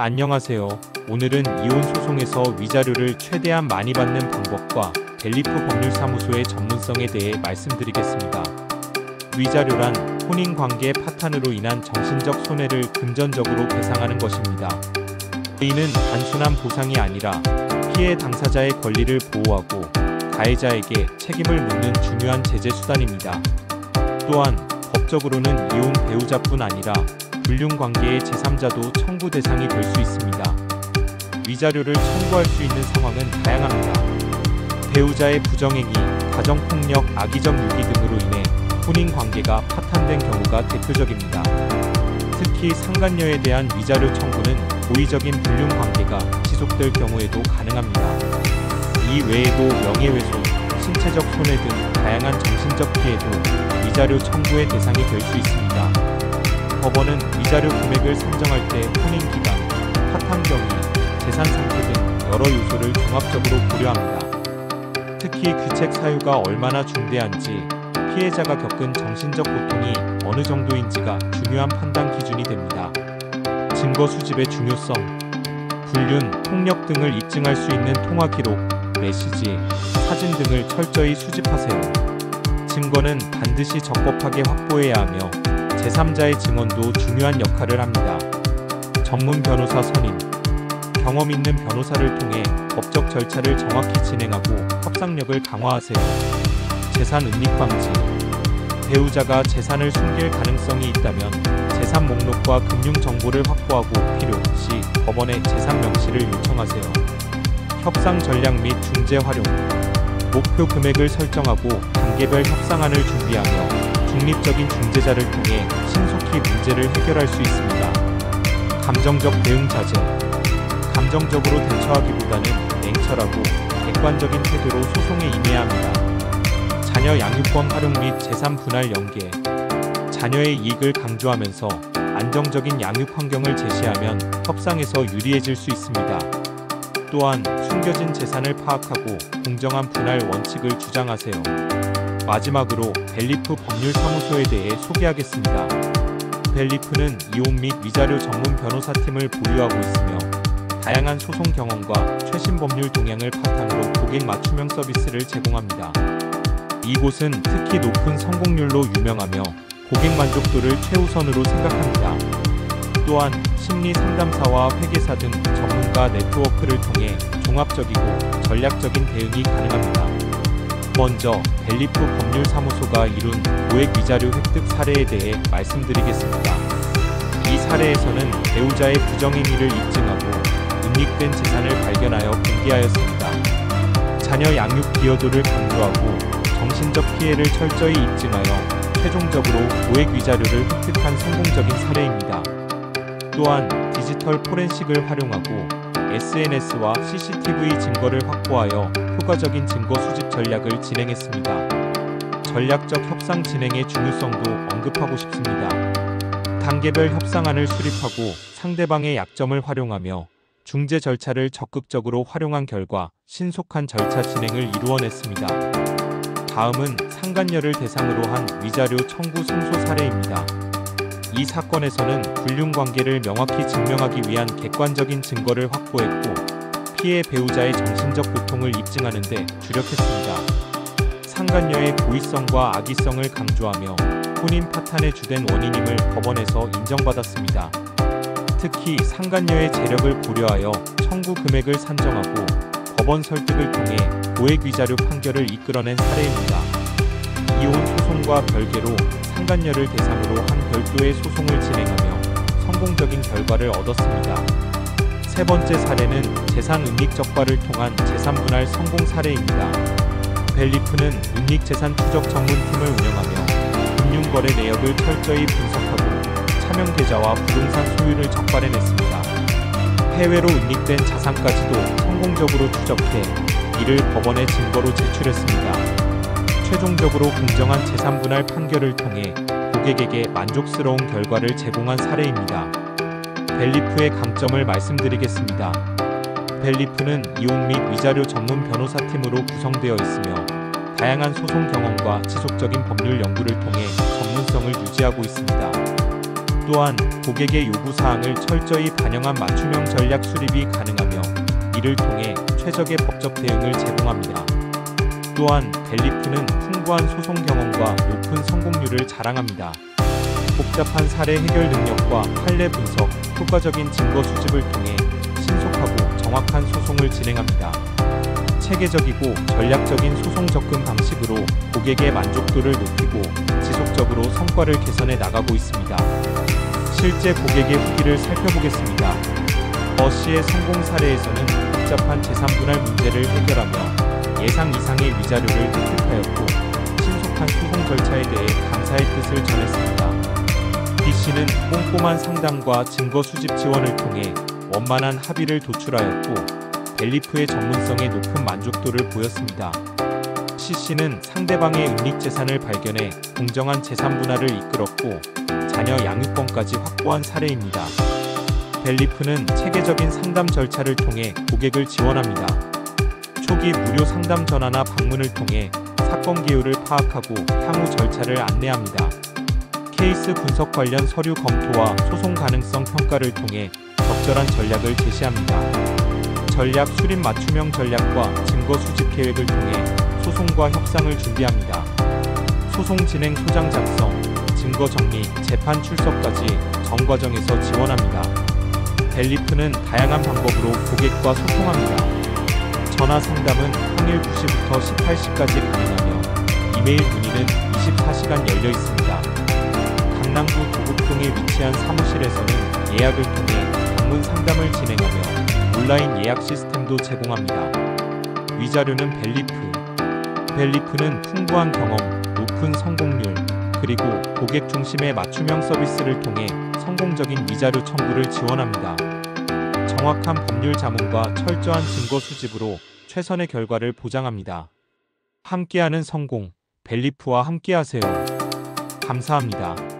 안녕하세요. 오늘은 이혼 소송에서 위자료를 최대한 많이 받는 방법과 벨리프 법률사무소의 전문성에 대해 말씀드리겠습니다. 위자료란 혼인관계 파탄으로 인한 정신적 손해를 금전적으로 배상하는 것입니다. 이는 단순한 보상이 아니라 피해 당사자의 권리를 보호하고 가해자에게 책임을 묻는 중요한 제재 수단입니다. 또한 법적으로는 이혼 배우자뿐 아니라 불륜관계의 제3자도 청구 대상이 될 수 있습니다. 위자료를 청구할 수 있는 상황은 다양합니다. 배우자의 부정행위, 가정폭력, 악의적 유기 등으로 인해 혼인관계가 파탄된 경우가 대표적입니다. 특히 상간녀에 대한 위자료 청구는 고의적인 불륜관계가 지속될 경우에도 가능합니다. 이 외에도 명예훼손, 신체적 손해 등 다양한 정신적 피해도 위자료 청구의 대상이 될 수 있습니다. 법원은 위자료 금액을 산정할 때 혼인기간, 파탄 경위, 재산 상태 등 여러 요소를 종합적으로 고려합니다. 특히 귀책 사유가 얼마나 중대한지, 피해자가 겪은 정신적 고통이 어느 정도인지가 중요한 판단 기준이 됩니다. 증거 수집의 중요성, 불륜, 폭력 등을 입증할 수 있는 통화 기록, 메시지, 사진 등을 철저히 수집하세요. 증거는 반드시 적법하게 확보해야 하며 제3자의 증언도 중요한 역할을 합니다. 전문 변호사 선임, 경험 있는 변호사를 통해 법적 절차를 정확히 진행하고 협상력을 강화하세요. 재산 은닉 방지, 배우자가 재산을 숨길 가능성이 있다면 재산 목록과 금융 정보를 확보하고 필요 시 법원에 재산 명시를 요청하세요. 협상 전략 및 중재 활용, 목표 금액을 설정하고 단계별 협상안을 준비하며 중립적인 중재자를 통해 신속히 문제를 해결할 수 있습니다. 감정적 대응 자제, 감정적으로 대처하기보다는 냉철하고 객관적인 태도로 소송에 임해야 합니다. 자녀 양육권 활용 및 재산 분할 연계, 자녀의 이익을 강조하면서 안정적인 양육 환경을 제시하면 협상에서 유리해질 수 있습니다. 또한 숨겨진 재산을 파악하고 공정한 분할 원칙을 주장하세요. 마지막으로 벨리프 법률사무소에 대해 소개하겠습니다. 벨리프는 이혼 및 위자료 전문 변호사팀을 보유하고 있으며 다양한 소송 경험과 최신 법률 동향을 바탕으로 고객 맞춤형 서비스를 제공합니다. 이곳은 특히 높은 성공률로 유명하며 고객 만족도를 최우선으로 생각합니다. 또한 심리 상담사와 회계사 등 전문가 네트워크를 통해 종합적이고 전략적인 대응이 가능합니다. 먼저 벨리프 법률사무소가 이룬 고액 위자료 획득 사례에 대해 말씀드리겠습니다. 이 사례에서는 배우자의 부정행위를 입증하고 은닉된 재산을 발견하여 공개하였습니다. 자녀 양육 기여도를 강조하고 정신적 피해를 철저히 입증하여 최종적으로 고액 위자료를 획득한 성공적인 사례입니다. 또한 디지털 포렌식을 활용하고 SNS와 CCTV 증거를 확보하여 효과적인 증거 수집 전략을 진행했습니다. 전략적 협상 진행의 중요성도 언급하고 싶습니다. 단계별 협상안을 수립하고 상대방의 약점을 활용하며 중재 절차를 적극적으로 활용한 결과 신속한 절차 진행을 이루어냈습니다. 다음은 상간녀를 대상으로 한 위자료 청구 승소 사례입니다. 이 사건에서는 불륜관계를 명확히 증명하기 위한 객관적인 증거를 확보했고 피해 배우자의 정신적 고통을 입증하는 데 주력했습니다. 상간녀의 고의성과 악의성을 강조하며 혼인 파탄의 주된 원인임을 법원에서 인정받았습니다. 특히 상간녀의 재력을 고려하여 청구 금액을 산정하고 법원 설득을 통해 고액 위자료 판결을 이끌어낸 사례입니다. 이혼 소송과 별개로 상간녀를 대상으로 한 별도의 소송을 진행하며 성공적인 결과를 얻었습니다. 세 번째 사례는 재산 은닉 적발을 통한 재산 분할 성공 사례입니다. 벨리프는 은닉 재산 추적 전문팀을 운영하며 금융거래 내역을 철저히 분석하고 차명 계좌와 부동산 소유를 적발해냈습니다. 해외로 은닉된 자산까지도 성공적으로 추적해 이를 법원에 증거로 제출했습니다. 최종적으로 공정한 재산 분할 판결을 통해 고객에게 만족스러운 결과를 제공한 사례입니다. 벨리프의 강점을 말씀드리겠습니다. 벨리프는 이혼 및 위자료 전문 변호사팀으로 구성되어 있으며 다양한 소송 경험과 지속적인 법률 연구를 통해 전문성을 유지하고 있습니다. 또한 고객의 요구사항을 철저히 반영한 맞춤형 전략 수립이 가능하며 이를 통해 최적의 법적 대응을 제공합니다. 또한 벨리프는 풍부한 소송 경험과 높은 성공률을 자랑합니다. 복잡한 사례 해결 능력과 판례 분석, 효과적인 증거 수집을 통해 신속하고 정확한 소송을 진행합니다. 체계적이고 전략적인 소송 접근 방식으로 고객의 만족도를 높이고 지속적으로 성과를 개선해 나가고 있습니다. 실제 고객의 후기를 살펴보겠습니다. 버시의 성공 사례에서는 복잡한 재산 분할 문제를 해결하며 예상 이상의 위자료를 획득하였고 신속한 소송 절차에 대해 감사의 뜻을 전했습니다. B씨는 꼼꼼한 상담과 증거 수집 지원을 통해 원만한 합의를 도출하였고 벨리프의 전문성에 높은 만족도를 보였습니다. C씨는 상대방의 은닉재산을 발견해 공정한 재산 분할을 이끌었고 자녀 양육권까지 확보한 사례입니다. 벨리프는 체계적인 상담 절차를 통해 고객을 지원합니다. 초기 무료 상담 전화나 방문을 통해 사건 개요를 파악하고 향후 절차를 안내합니다. 케이스 분석 관련 서류 검토와 소송 가능성 평가를 통해 적절한 전략을 제시합니다. 전략 수립 맞춤형 전략과 증거 수집 계획을 통해 소송과 협상을 준비합니다. 소송 진행 소장 작성, 증거 정리, 재판 출석까지 전 과정에서 지원합니다. 벨리프는 다양한 방법으로 고객과 소통합니다. 전화 상담은 평일 9시부터 18시까지 가능하며 이메일 문의는 24시간 열려 있습니다. 강남구 도곡동에 위치한 사무실에서는 예약을 통해 방문 상담을 진행하며 온라인 예약 시스템도 제공합니다. 위자료는 벨리프는 풍부한 경험, 높은 성공률, 그리고 고객 중심의 맞춤형 서비스를 통해 성공적인 위자료 청구를 지원합니다. 정확한 법률 자문과 철저한 증거 수집으로 최선의 결과를 보장합니다. 함께하는 성공, 벨리프와 함께하세요. 감사합니다.